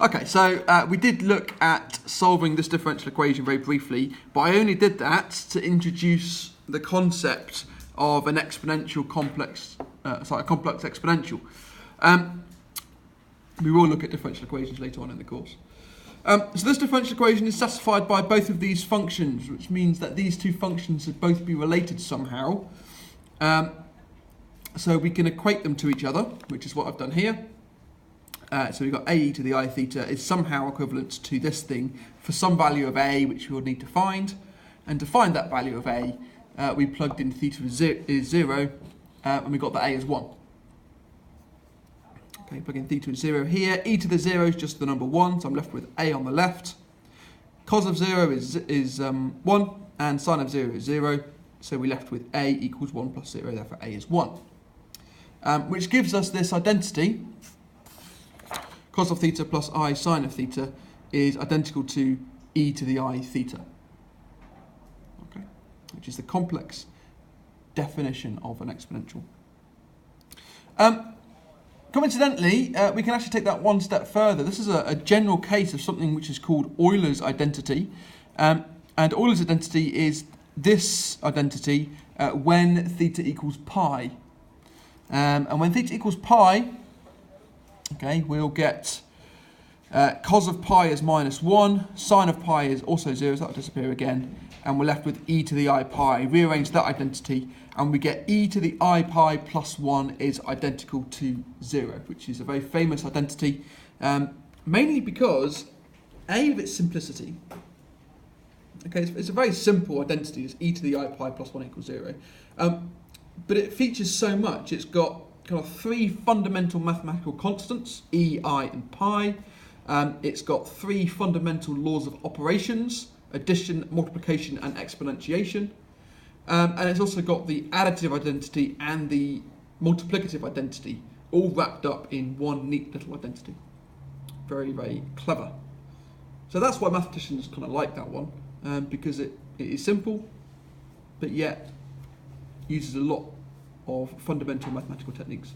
Okay, so we did look at solving this differential equation very briefly, but I only did that to introduce the concept of an exponential complex, a complex exponential. We will look at differential equations later on in the course. So this differential equation is satisfied by both of these functions, which means that these two functions should both be related somehow. So we can equate them to each other, which is what I've done here. So we've got a to the I theta is somehow equivalent to this thing for some value of a, which we'll need to find. And to find that value of a, we plugged in theta is 0, and we got that a is 1. Okay, plug in theta is 0 here. E to the 0 is just the number 1, so I'm left with a on the left. Cos of 0 is 1, and sine of 0 is 0. So we're left with a equals 1 plus 0, therefore a is 1. Which gives us this identity. Cos of theta plus I sine of theta is identical to e to the I theta. Okay, which is the complex definition of an exponential. Coincidentally, we can actually take that one step further. This is a general case of something which is called Euler's identity. And Euler's identity is this identity when theta equals pi. And when theta equals pi, okay, we'll get cos of pi is minus 1, sine of pi is also 0, so that'll disappear again, and we're left with e to the I pi. Rearrange that identity, and we get e to the I pi plus 1 is identical to 0, which is a very famous identity, mainly because, A, of its simplicity. Okay, it's a very simple identity, it's e to the I pi plus 1 equals 0. But it features so much. It's got kind of three fundamental mathematical constants, e, I, and pi. It's got three fundamental laws of operations, addition, multiplication, and exponentiation. And it's also got the additive identity and the multiplicative identity, all wrapped up in one neat little identity. Very, very clever. So that's why mathematicians kind of like that one, because it is simple, but yet uses a lot of fundamental mathematical techniques.